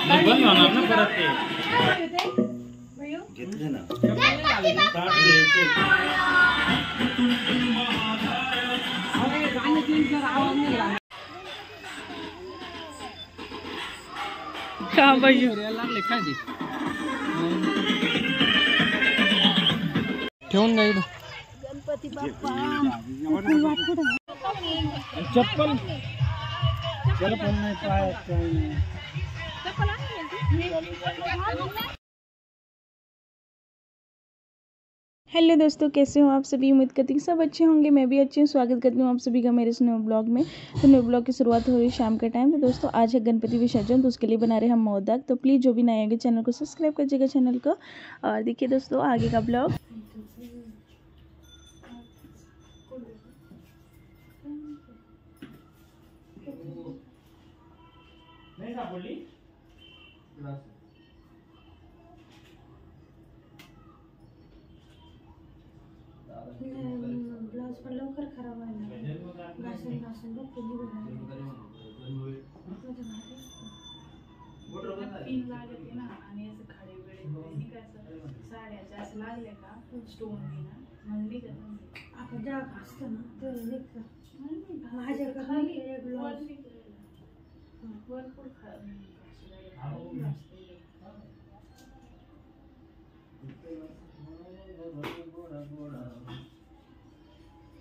बंद होणार ना परत ते घेतले ना का बाई लागले काय ते ठेवून नाही गणपती बाप्पा चप्पल चप्पल नाही पाय काही नाही हेलो दोस्तों, कैसे हो आप सभी। उम्मीद करती हूँ सब अच्छे होंगे। मैं भी अच्छी हूँ। स्वागत करती हूँ आप सभी का मेरे इस न्यू ब्लॉग में। तो न्यू ब्लॉग की शुरुआत हो रही है शाम के टाइम। तो दोस्तों आज है गणपति विसर्जन, तो उसके लिए बना रहे हम मोदक। तो प्लीज़ जो भी नए होंगे चैनल को सब्सक्राइब कीजिएगा चैनल को। और देखिए दोस्तों आगे का ब्लॉग। ब्लाउज पण लवकर खराब व्हायला घासून घासून बघ पिन लागते ना आणि असं खडे वेळे साड्याच्या असं लागले का स्टोन ना मग निघत आपण जेव्हा घासतो ना तर निघतं माझ्याकडे ब्लाउज भरपूर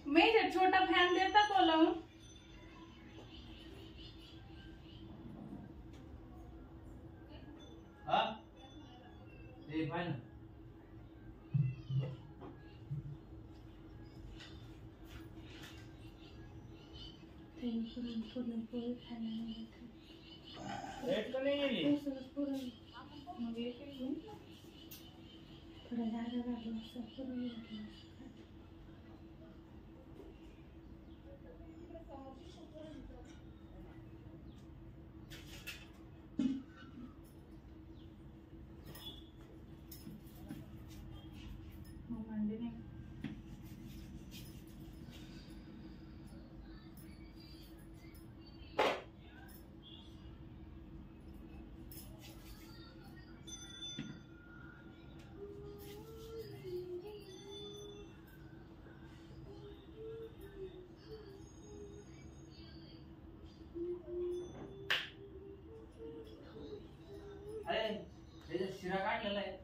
मैं जब छोटा फैन देता तो लाऊं हां ये फाइन पुरण खायला रेट का नहीं है ये पुरण मग एक थोडा जागा घातला असं पुरण घातलं अरे ये शिरा काढलेला आहे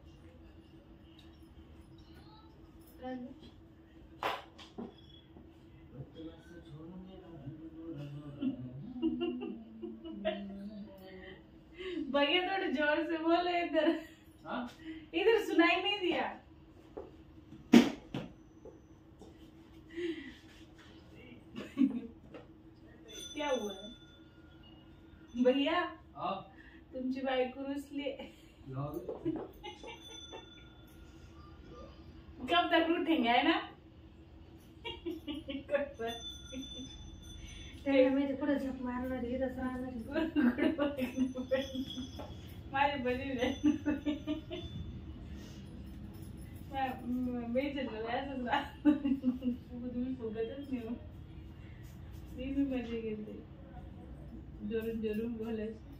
भैया थोड़े जोर से बोले इधर। हाँ इधर सुनाई नहीं दिया। क्या हुआ है भैया? तुमची बायको रुसली कब तक रूठेंगे है ना? पुढे झक मारणार माझे बनी तुम्ही फुगतच नाही मी मजे घेते जोरून जोरून बोलायचं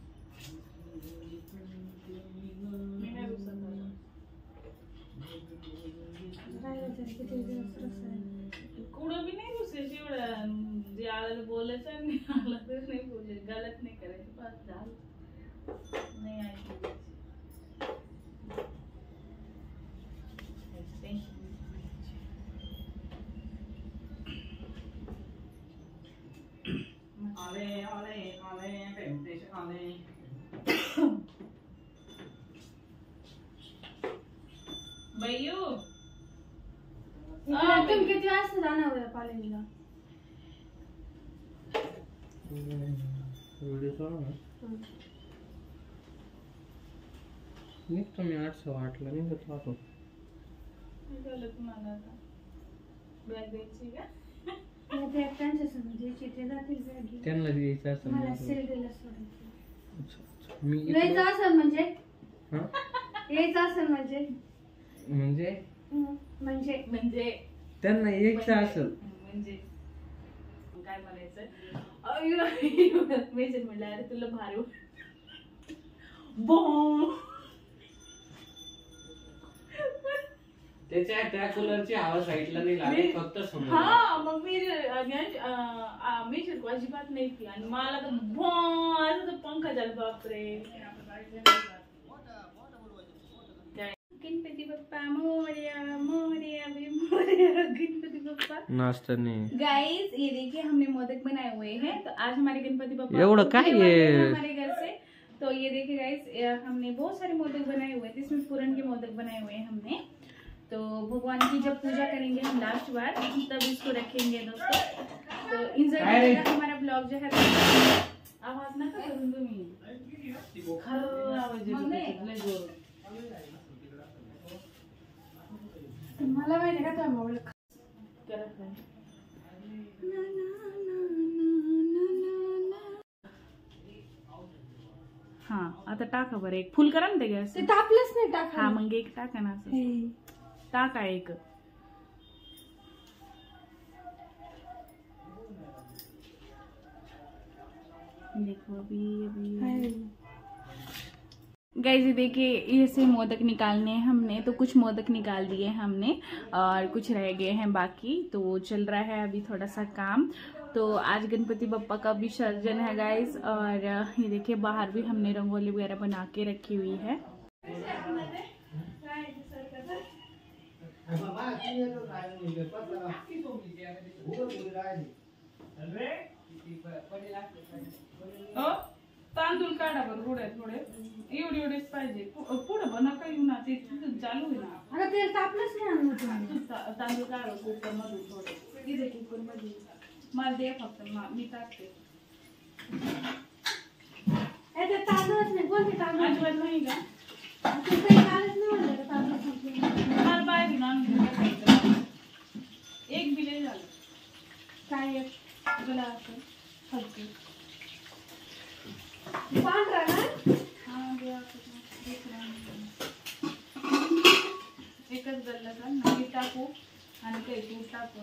कुठं बी नाही रुसायची एवढं जे आळाला बोलायचं आणि आला तर नाही बोलायचं गलत नाही करायचं बस झालं नाही ऐकायचं आले आले आले टेम्पटेशन आले भैयू तुम किती वाजता जाणार आहे कॉलेजला? निघतो मी 8:08ला निघत राहतो. तुम्हाला आता बॅग द्यायची का? बॅग त्यांच्या समोर द्यायची ते जातील बॅग त्यांना द्यायचं असं मला सेलला सोडायचं. मी यायचं असेल म्हणजे यायचं असेल म्हणजे म्हणजे म्हणजे म्हणजे त्यांना यायचं असेल म्हणजे काय म्हणायचं? मेजर म्हणलं अरे तुला भारी बॉम त्याच्या त्या कूलरची हवा साईडला नाही लागत, फक्त समोर. हा मग मी शिरको अजिबात नाही की आणि मला तर असं तर पंखा झाला बापरे. गणपती बाप्पा मोरया मोरया मोरया गणपती बाप्पा. नाश्ता नहीं गाइस ये देखिए हमने मोदक बनाए हुए हैं, तो आज हमारे गणपति बाप्पा एवढं काय ये? हमारे घर से. तो ये देखिए गाइस हमने बहुत सारे मोदक बनाए हुए थे, इसमें पूरन के मोदक बनाए हुए हैं हमने. तो भगवान की जब पूजा करेंगे हम लास्ट बार तब इसको रखेंगे दोस्तों. तो एंजॉय करिएगा हमारा ब्लॉग जो है. आवाज ना करून तुम्ही खरं आवाज येतो. मला माहिती का तो मोबाईल करत नाही. हा आता टाका बरं एक फुल करा ना ते गॅस. ते तापलंच नाही टाका. हा मग एक टाका ना असं टाका एक. देखो अभी गाइस देखिए ऐसे मोदक निकालने हैं हमने, तो कुछ मोदक निकाल दिए हमने और कुछ रह गए हैं बाकी. तो चल रहा है अभी थोड़ा सा काम. तो आज गणपति बप्पा का विसर्जन है गाइस. और ये देखिए बाहर भी हमने रंगोली वगैरह बना के रखी हुई है. तांदूळ काढा बरं थोडे थोडे एवढे एवढेच पाहिजे. पुढे बना काही ना ते चालू आहे ना. अगं ते तापलंच नाही. तांदूळ काढा कुकर मधून थोडे तिथे कुकर मध्ये मला दे फक्त मी टाकते. तांदूळच नाही कोणते तांदूळ अजिबात नाही का. मला बाहेर आणून एक बिले झालं काय तुला असं हलके पांढरा ना. हा एकच गल्ला का मी टाकू आणि काही तू टाकू.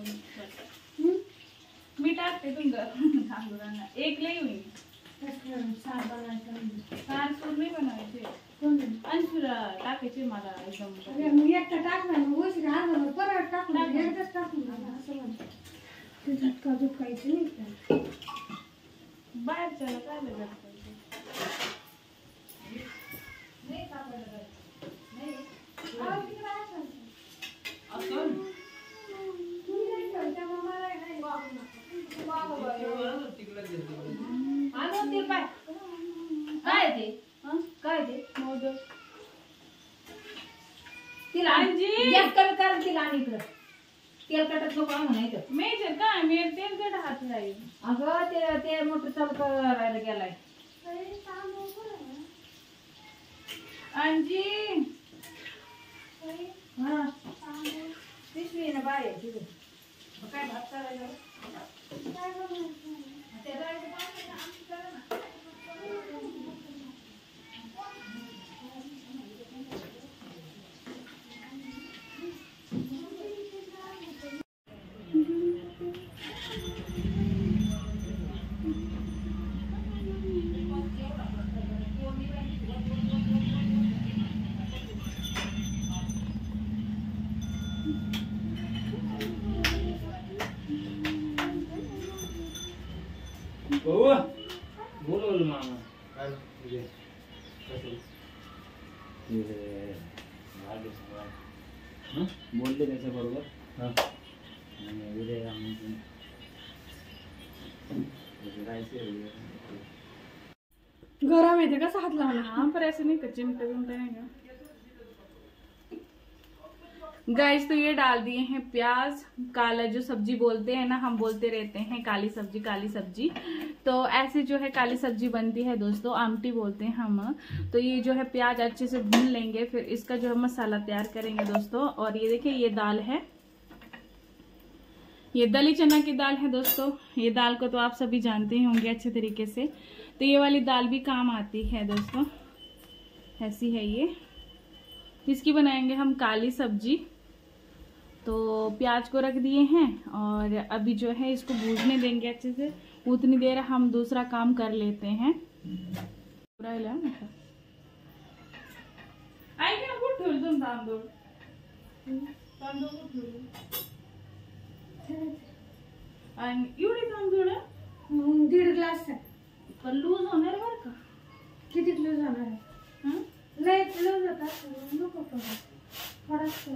मी टाकते तुमचं तांदूळांना एक लई होईल. सार सूर नाही बनवायचे. अंशुला टाकायचे मला एकदम. मी एकटा टाकणार परत टाकून एकदाच टाकून असं झटका झुटकायचं नाही. बाहेरच्याला काय लागत काय ते काय ते मोदक तिला कमी करा तिला आणि इकडं तेल कटत नको म्हणायचं. मेजर काय मी तेल कट हात राहील. अगं ते मोटर चालू करायला गेलाय. अंजी हा पिशवी ना बाय तिथे काय भात करायला बोल मामा. बोलले त्याच्याबरोबर उद्या गरम येते कसा हात लावला. हा पर ऐसे नहीं कच्चे मिट्टे बनते हैं. गाइस तो ये डाल दिए हैं प्याज. काला जो सब्जी बोलते हैं ना, हम बोलते रहते हैं काली सब्जी काली सब्जी. तो ऐसे जो है काली सब्जी बनती है दोस्तों, आमटी बोलते हैं हम. तो ये जो है प्याज अच्छे से भून लेंगे, फिर इसका जो है मसाला तैयार करेंगे दोस्तों. और ये देखिए ये दाल है, ये दली चना की दाल है दोस्तों. ये दाल को तो आप सभी जानते ही होंगे अच्छे तरीके से. तो ये वाली दाल भी काम आती है दोस्तों, ऐसी है ये. इसकी बनाएंगे हम काली सब्जी. तो प्याज को रख दिए हैं और अभी जो है इसको भूनने देंगे अच्छे से. उतनी देर हम दूसरा काम कर लेते हैं. तुम्ही तांदूळ तांदूळ कुठले आणि एवढे तांदूळ 1.5 ग्लास आहे. पण लूज होणार बरं का. किती किलो जाणार आहे? हं? लय किलो जातात नको परत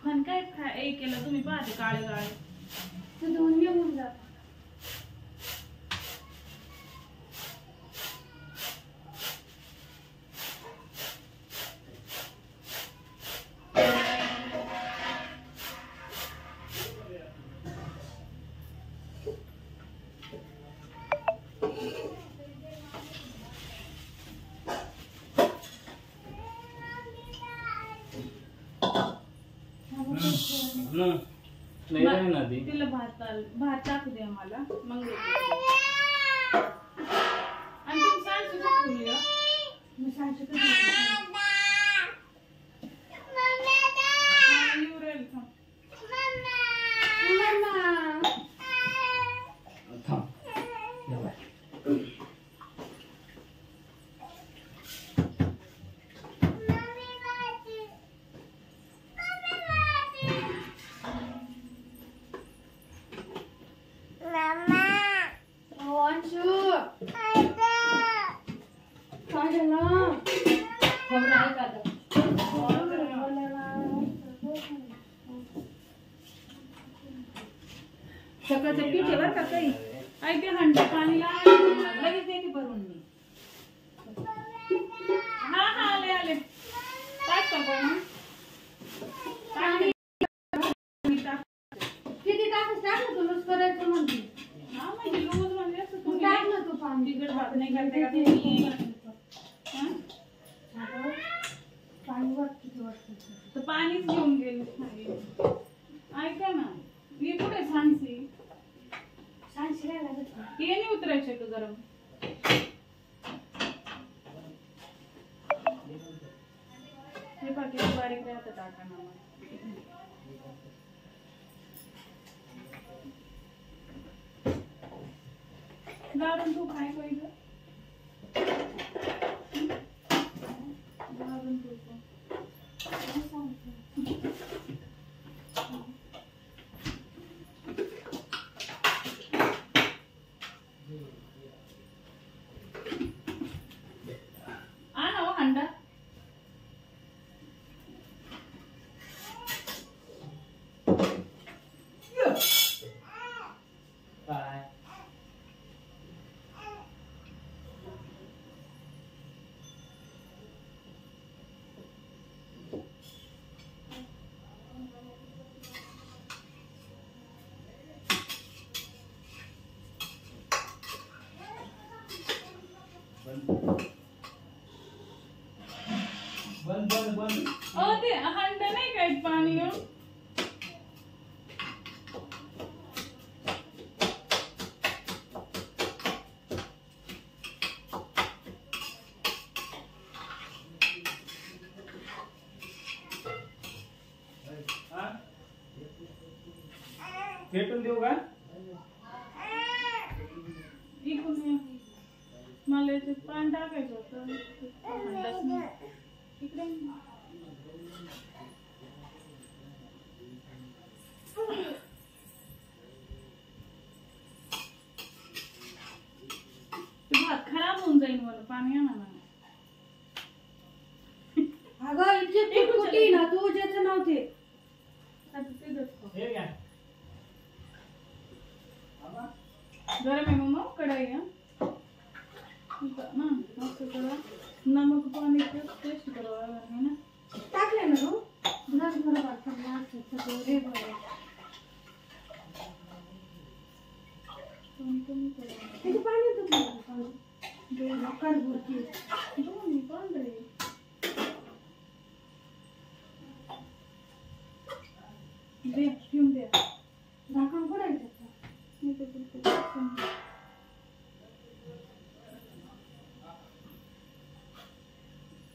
पण काय हे केलं तुम्ही पाहते काळे काळे ते दोन निघून जात. नाही आहे ना ती. तिला भात टाकू दे मला मग आणि तुम्ही सांगू शकतो का मी सांगते थांब. सकाळचं पीठ आहे बरं का काही आई ते हंडा पाणी लगेच येते भरून मी हा आले आले टाक किती टाकून टाकलं तू लूज करायचं म्हणते. हा म्हणजे रोज म्हणजे असं तुम्ही टाक ना तू पाणी. तिखट भात नाही करते का तुम्ही हं? पाणी वाट किती वाटतं. तर पाणीच घेऊन गेले ऐका ना मी कुठे सांगते सांगशी काय लागत नाही. ये नाही उतरायचे का गरम हे पाकिट बारीक राहतं टाकाना गारून तूप आहे का इथं गारून तूप आणा हो हंडा काय बंद बंद बंद. ओ ते हंडा नाही काय पाणी हो हा? फेटून देऊ का? इकडून ये. मला याच्यात पाणी टाकायचं होतं हंडाच नाही. इकडे ये. ते भात खराब होऊन जाईल मला पाणी आणा ना अगं इतकी कुटकुटी ना तू ज्याचं नव्हते. आता ते दसतो हे घ्या. गरम आहे मम्मा कढाई हा ना मस्त करा नमक पाणी टेस्ट करावं लागणार ना टाकले ना तू ग्लास भर सगळं कमी करा किती पाणी होतं कर भरती. दोन पण रे दे पिऊन दे झाकण पडायचं. मी ते बिलकुल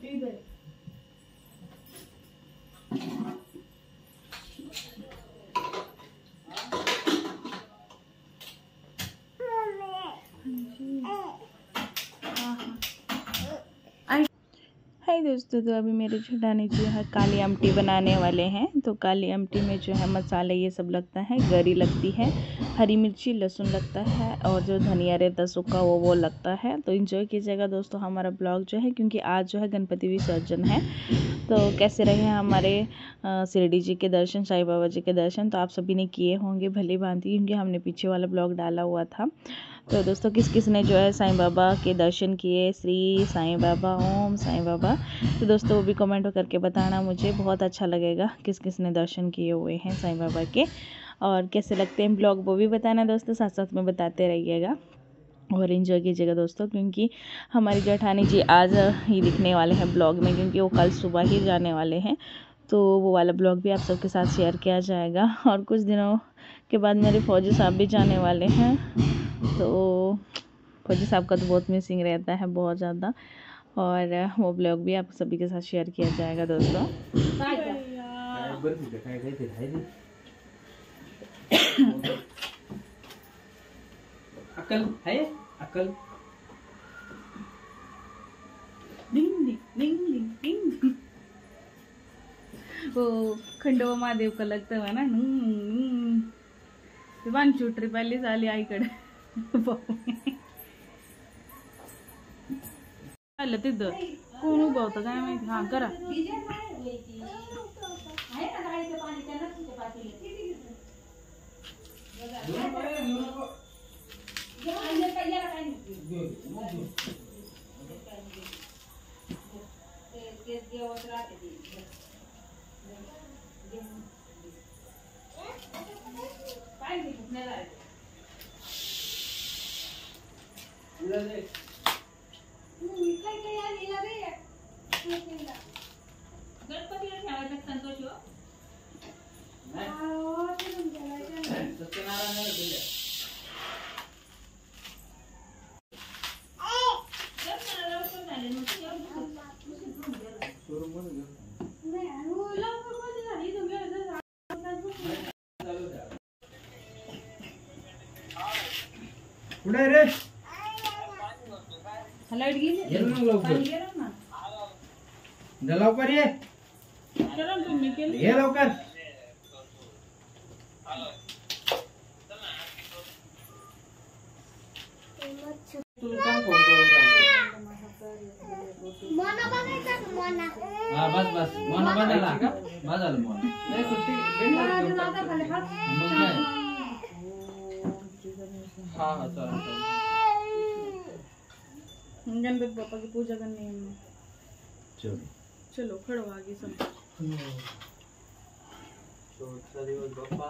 इधर हाय दोस्तों, तो अभी मेरे जेठानी जो है काली आमटी बनाने वाले हैं। तो काली आमटी में जो है मसाले ये सब लगता है, गरी लगती है, हरी मिर्ची लहसुन लगता है और जो धनिया रहता सूखा वो लगता है। तो एंजॉय कीजिएगा दोस्तों हमारा ब्लॉग जो है, क्योंकि आज जो है गणपति विसर्जन है। तो कैसे रहे हमारे शिरडी जी के दर्शन, साईं बाबा जी के दर्शन, तो आप सभी ने किए होंगे भली भांति, क्योंकि हमने पीछे वाला ब्लॉग डाला हुआ था। तो दोस्तों किस किस ने जो है साईं बाबा के दर्शन किए, श्री साईं बाबा, ओम साईं बाबा, तो दोस्तों वो भी कमेंट करके बताना, मुझे बहुत अच्छा लगेगा किस किस ने दर्शन किए हुए हैं साईं बाबा के, और कैसे लगते हैं ब्लॉग वो भी बताना दोस्तों, साथ साथ में बताते रहिएगा और एंजॉय कीजिएगा दोस्तों। क्योंकि हमारी जेठानी जी आज ही दिखने वाले हैं ब्लॉग में, क्योंकि वो कल सुबह ही जाने वाले हैं। तो वो वाला ब्लॉग भी आप सबके साथ शेयर किया जाएगा। और कुछ दिनों के बाद मेरे फौजी साहब भी जाने वाले हैं, तो फौजी साहब का तो बहुत मिसिंग रहता है, बहुत ज़्यादा, और वो ब्लॉग भी आप सभी के साथ शेयर किया जाएगा दोस्तों। अक्कल है, अक्कल डिंग डिंग डिंग डिंग डिंग। वो खंडोबा महादेव का लगता है ना, वांचू ट्रिप आली झाली आईकडे आलं तिथं कोण उभं होतं काय माहिती. हा करा. गणपतीला ठेवायचा संतोष हो. कुठे रे? लाईट गेली. लवकर ये, करा तुम्ही केली. ये लवकर. हा बस बस मोना बदला का बदल मोना नाही सुट्टी हा हा चला गणपति बापा की पूजा करनी है. चलो चलो खड़ो आगे सब. शेवटचा दिवस बाप्पा,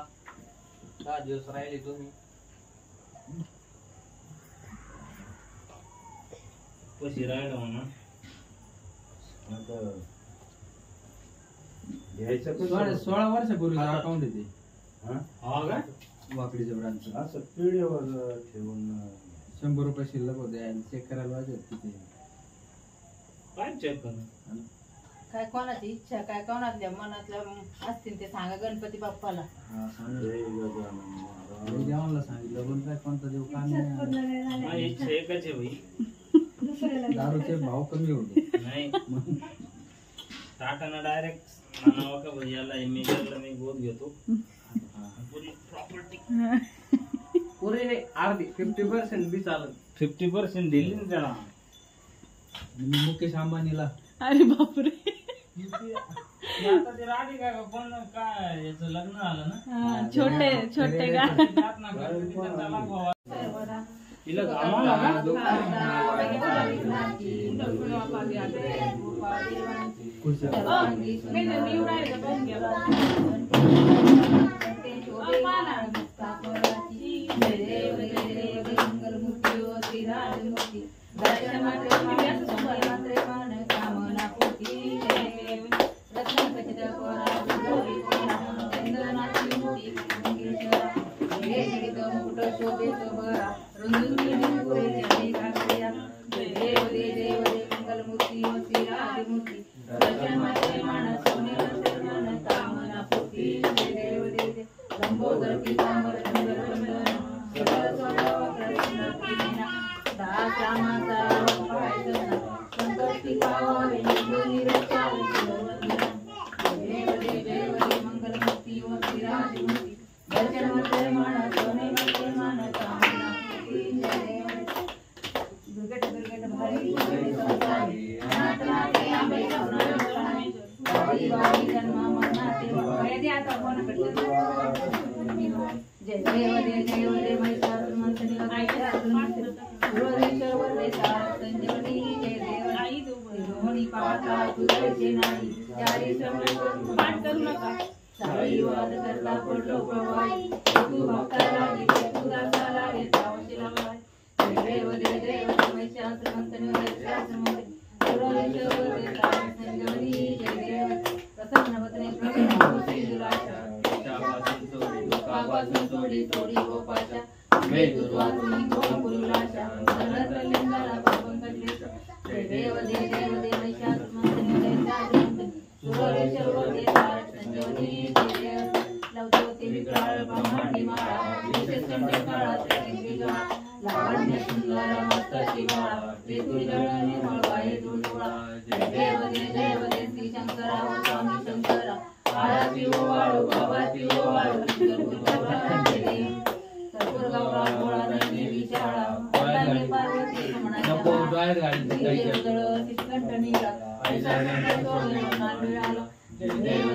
10 दिवस राहिले तुम्ही. कशी राहिला म्हणा आता घ्यायचं 16 वर्षापूर्वी अकाउंट आहे ते. हा का वाकडीच्या ब्रांचचं असं पिढीवर ठेवून 100 रुपये शिल्लक होते, चेक करायला पाहिजे किती. काय चेक करणं काय कोणाची इच्छा, काय कोणातल्या मनातल्या असतील ते सांगा गणपती बाप्पाला. हा सांग जय गजानन देवाला सांगितलं पण काय कोणता देव काम नाही. माझी इच्छा एकच आहे भाई, दारूचे भाव कमी होते. नाही टाटाना डायरेक्ट म्हणावं का भाई याला मेजरला मी गोद घेतो, पुरी प्रॉपर्टी पुरे नाही, अर्धी 50% बी चालत. 50% दिली ना त्याला. मुकेश अंबानीला अरे बापरे. आता ते राधिका का पण काय याचं लग्न झालं ना, छोटे छोटे का त्यात ना गणपतीचा त्याला भावा. तिला घामावला का संकष्टी दिवाळी जन्म मरणाचे वयादी आता कोणाकडे जय देव दे महिषासुर मंथनी सुरेश्वर वरदे संजीवनी जय देव आई दोन्ही पाहता तुझे नाही चारी समोर पाठ करू नका साई वाद करता पडलो प्रवाही तू भक्ताला गेले तू दासाला घेता वशिला जय देव महिषासुर मंथनी सुरेश्वर वरदे संजीवनी जय देव प्रसन्न वदने प्रसन्न पासून तोडी गोपाशा तुझा तुम्ही कोण पुरुलाशा सरळ लिंगाला पावन कटले जय देव महिषासुर मंथनी सुरेश्वर वरदे संजीवनी जय देव लवते विक्राळ ब्रह्मांडी माळा विशेषंडे काळात वेगवेगळा लावण्य सुंदर मस्त शिवाळा त्रिपुरी जळणे मळवाई डोळा जय देव श्री शंकरा स्वामी शंकरा आरती ओवाळू आरती ओवाळू कर्पूर गौरा गोळा नंदी विशाळा वरदाने पार्वती रमणाच्या श्रीकंठ नीला देव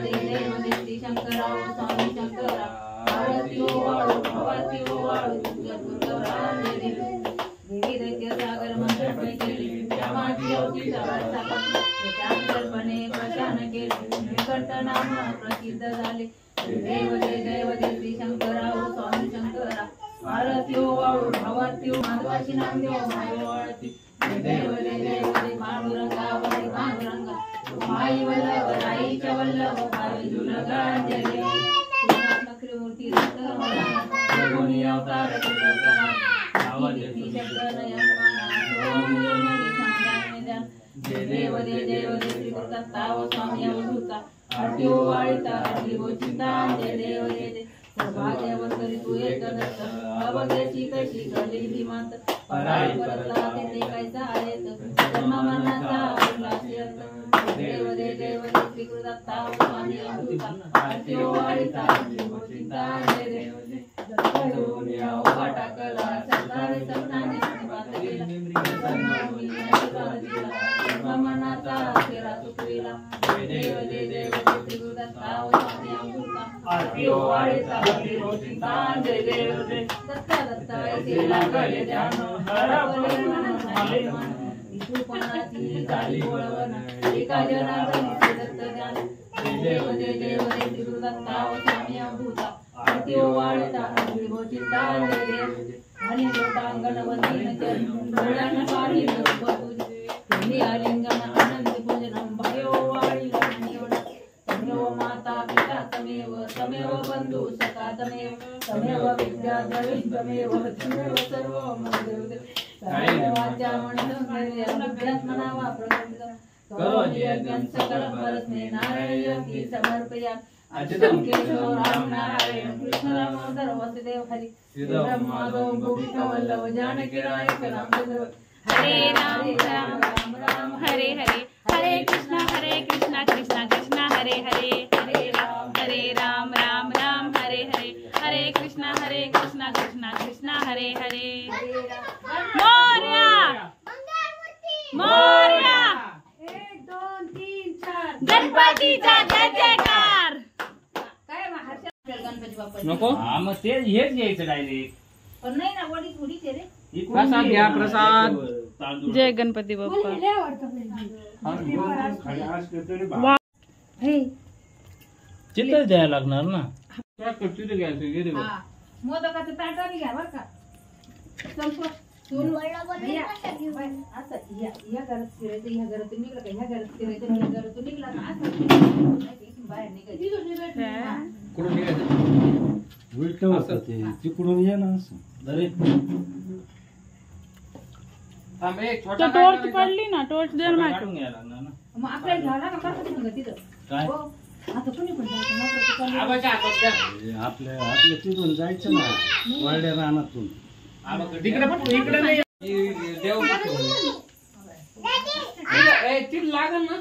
श्री शंकरा स्वामी शंकरा आरती ओवाळू कर्पूर गौरा देवी दैत्य सागर मंत्र केली त्यामाची अवती कल्पने प्रशान केले निकट नाम प्रसिद्ध झाले देव श्री शंकरा स्वामी शंकरा आरती ओवाळू भावाती माधवाची नामदेव माळवाळती देव पांडुरंगा वरी पांडुरंगा माई वल्लभ आईच्या वल्लभ भावी जुलगा जय देव नखरी मूर्ती गुणी अवतार जय देव श्री गुरुदत्ता स्वामी अवधूता आरती ओवाळीता आरती गोचिता जय देव सौभाग्यवंतरी तू एक दत्त अवघ्याची कशी घडली धीमात पराळी परतला ते कैसा आहेत जन्म मरणाचा देव श्री गुरुदत्ता स्वामी अवधूता आरती ओवाळीता आरती गोचिता जय देव टाकला सरदारी सपनाने मनाचा फेरा चुकविला देव श्री गुरुदत्ता स्वामी अवधूता आरती ओवाळीता आरती गोचिता जय देव दत्ता ऐसे लागले ध्यान हरवले मन झाले मन विष्णुपणाची झाली बोळवण एका जनार्दनी दत्त ध्यान देव श्री गुरुदत्ता स्वामी अवधूता आरती ओवाळीता आरती गोचिता जय देव आणि लोटांगण वंदन चरण डोळ्यानं पाणी तुझे आलिंगन आनंद पूजनम भयो वाळी तमेव माता पिता तमेव बंधू सखा तमेव विद्या द्रविण तमेव सर्व वाचा मनावा प्रसन्न करो यज्ञ सकल परस्मे नारायण की समर्पया अच्युतम केशव राम नारायण कृष्ण दामोदर वासुदेव हरी माधव गोविंद वल्लभ जानकी नायक राम हरे राम राम राम राम हरे हरे हरे कृष्णा कृष्णा कृष्णा हरे हरे हरे राम राम राम हरे हरे हरे कृष्णा कृष्णा कृष्णा हरे हरे मोरया मोरया 1 2 3 4 गणपतीचा जय जयकार गणपती बाप्पा नको हा मग ते हेच घ्यायचं डायरेक्ट पण नाही ना वडी थोडीच आहे रे प्रसाद घ्या प्रसाद जय गणपती बाप्पा चित्र द्यायला लागणार ना मोदकाचं ताट आम्ही घ्या बरं का असं या घरात फिरायचं ह्या घरातून निघलं का ह्या घरात फिरायचं ह्या घरातून निघला का असं बाहेर निघायचं कुठून निघायचं उलट होतं ते तिकडून ये ना असं अरे तो टॉर्च पडली ना टॉर्च दे ना काढून घ्यायला लागणार ना मग आपल्याला झाला ना कसं सांगा तिथं काय हो आता कोणी पण जायचं आपल्या तिथून जायचं ना वाड्या रानातून इकडे नाही देव लागल ना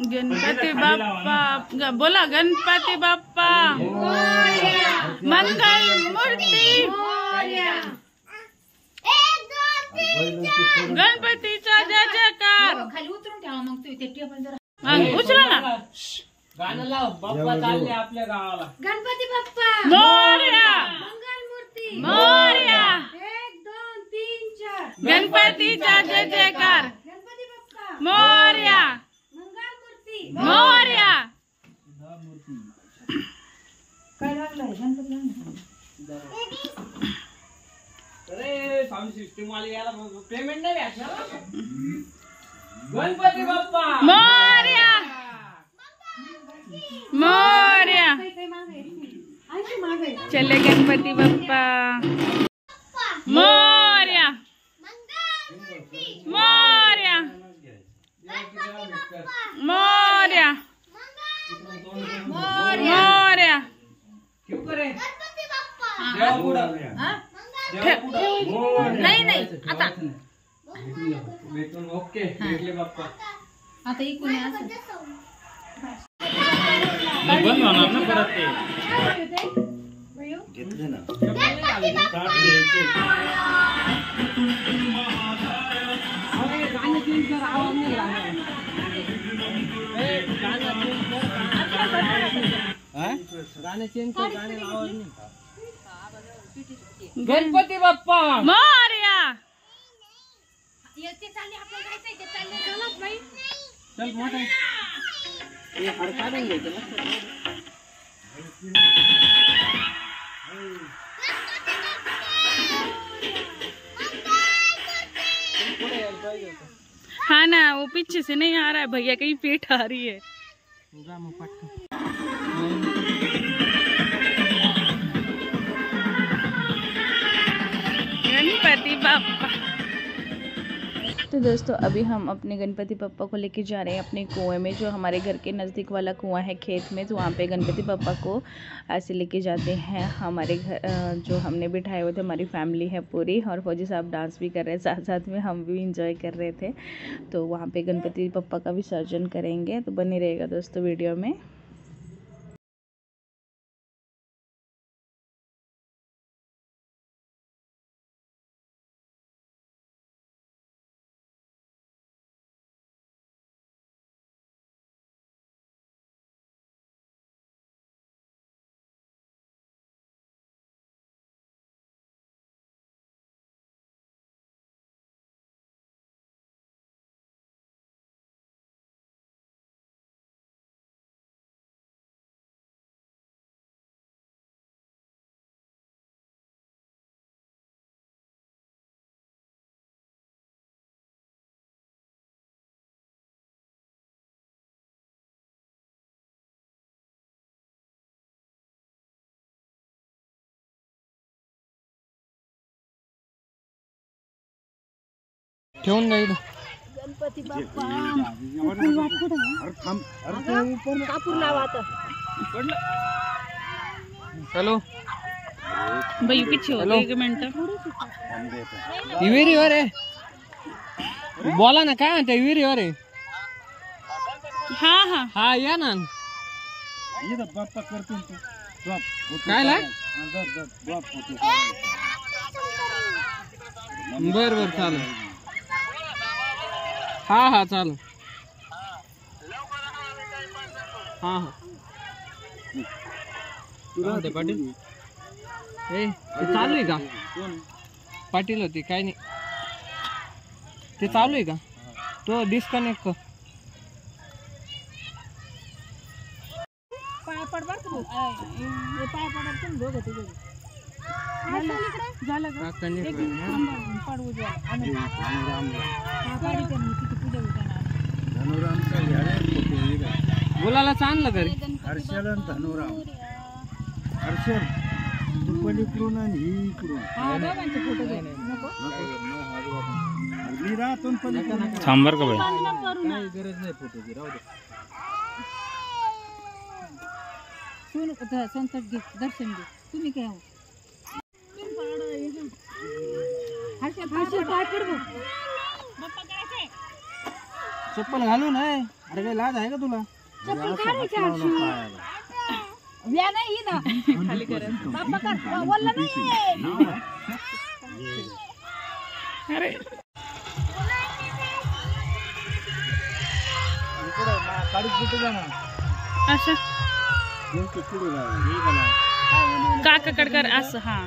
गणपती बाप्पा बोला गणपती बाप्पा मंगल मूर्ती गणपतीचा जय जयकार खाली उतरून ठेवा मग ते टेबल जरा उचला ना. गाणं लाव. बाप्पा चालले आपल्या गावाला. गणपती बाप्पा मोरया मंगल मूर्ती मोरया 1 2 3 4 गणपतीचा जय जयकार गणपती बाप्पा मोरया मंगल मूर्ती मोरया. काय लागलाय गणपती अरे साऊंड सिस्टीम वाले याला पेमेंट नाही भेटणार. गणपती बाप्पा मोरया मोरया. काय काय मागे ऐशी मागे चले गणपती बाप्पा मोरया मोरया मोरया मोरया. क्यों करे नाही नाही आता भेटून ओके भेटले बाप्पा. आता इकडून असं मग बंद होणार ना परत ते. घेतले ना ताट घ्यायचे. गाणं चेंज कर. आवाज नाही गाणं चेंज कर. गाण्याला आवाज नाही. गणपती बाप्पा मोरया. ते चालले आपल्याला जायचंय ते चालले चला बाई चल मोठा हे हार काढून घ्यायचं ना. हाँ ना वो पीछे से नहीं आ रहा है भैया कहीं पेट आ रही है. गणपति बाप्पा. तो दोस्तों अभी हम अपने गणपति पप्पा को लेके जा रहे हैं अपने कुएं में, जो हमारे घर के नज़दीक वाला कुआं है खेत में. तो वहाँ पे गणपति पप्पा को ऐसे लेके जाते हैं. हमारे घर जो हमने बिठाए हुए थे, हमारी फैमिली है पूरी, और फौजी साहब डांस भी कर रहे हैं साथ साथ में, हम भी इंजॉय कर रहे थे. तो वहाँ पे गणपति पप्पा का विसर्जन करेंगे. तो बने रहेगा दोस्तों वीडियो में. ठेवून जाईल. गणपती बाप्पा हॅलो भाई पीछे हो गए 1 मिनट. विहिरीवर आहे. बोला ना काय म्हणते विहिरीवर आहे. हाँ हाँ हा या ना. बाप्पा करतो काय ला बर बर चालेल. हा हा चालेल. हा हा पाटील ए ते चालू आहे का. पाटील होती काय नाही. ते चालू आहे का. तो डिस्कनेक्ट कर. पाय पड बर तू पाय पडत तुम्ही दोघं तुझं झालं का पाडू द्या. आणि गाडी त्यांनी तिथे पूजा होत्या. बोलायला आणलं घरी. हर्षल आणि धनुराम. हर्षल तू पलीकडून आणि ही इकडून. दोघांचे फोटो घे. नको मी राहतो पलीकडून. थांब बरं का बाई. काही गरज नाही फोटोची. राहू दे. संकट घे दर्शन घे. तुम्ही काय हो चप्पल घालून आहे. अरे काही लाज आहे का तुला. व्या नाही ही ना खाली करा. बाप्पा कर बोलला नाही. अरे असं काकाकडे कर असं. हा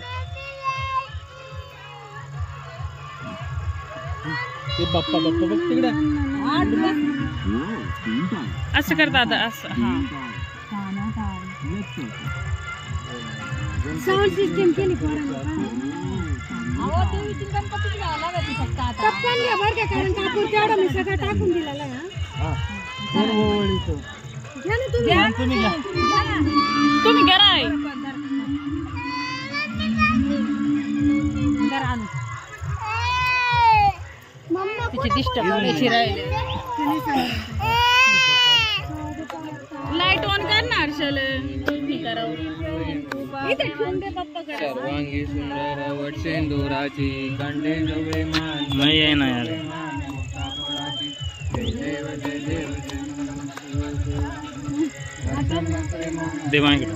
ते बाप्पा बाप्पा बघ तिकडे असं कर दादा असं. हा साऊंड सिस्टम केली पोरांना. टप्प्यान घ्या बरं का, कारण कापूर तेवढा मी सगळं टाकून दिलेला आहे. घ्या ना तुम्ही. तुम्ही करा आहे. लाईट ऑन कर ना हर्षल. सर्वांगी सुंदर वट सिंदुराची कंठे जोडे मान. नाही आहे ना यार. दे माझ्याकडे.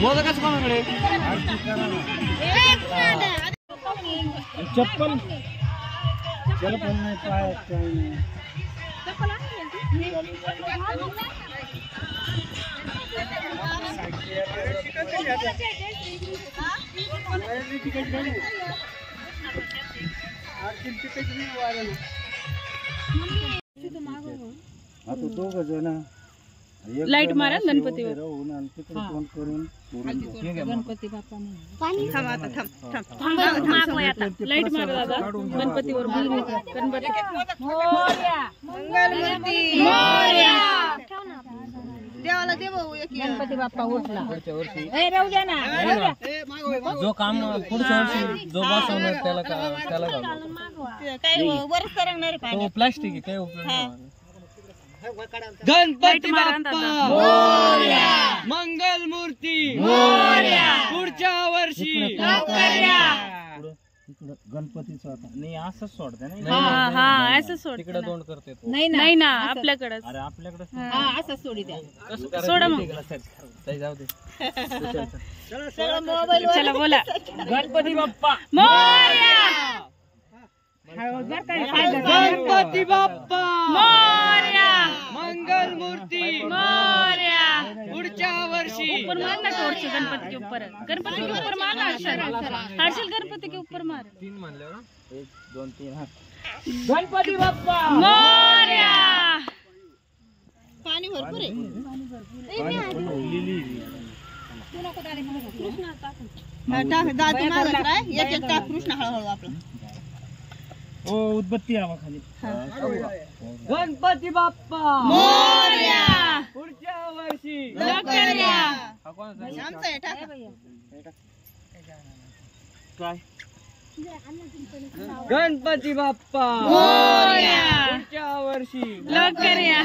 मोदकच कोणाकडे? चप्पल चप्पल नाही पायात काही नाही. आता दोघ जण लाईट मारा गणपतीवर. राहून आणि तिकडे फोन करून गणपती बाप्पा लाईट मारा दादा गणपतीवर. गणपती देवाला दे भाऊ एक गणपती बाप्पा उठला. जो काम पुढच्या वर्षी जो बसवणार त्याला त्याला काय वरच तरंगणार आहे तो प्लास्टिक आहे, काय उपयोग नाही. गणपती बाप्पा मंगल मूर्ती पुढच्या वर्षी. गणपतीचा होता नाही असंच सोडते नाही. हा असं सोड. तिकडे दोन करते तो. नाही ना आपल्याकडे. अरे आपल्याकडे असं सोडी द्या. सोडा मग. जाऊ दे. चला बोला. गणपती बाप्पा मोरया. गणपती बाप्पा मोरया. मंगल मूर्ती मोरया. पुढच्या वर्षी. ऊपर मारना टॉर्च गणपति के ऊपर. गणपति के ऊपर मारना हर्षल. हर्षल गणपति के ऊपर मार. 3 म्हणले ना. 1 2 3 हा. गणपती बाप्पा मोरया. पाणी भरपूर आहे. एक एक टाक कृष्ण हळूहळू आपला. हो उदबत्ती हवा खाली. गणपती बाप्पा मोरया. पुढच्या वर्षी. लवकर या. आमचं आहे टाका. काय गणपती बाप्पा मोरया. पुढच्या वर्षी. लवकर या.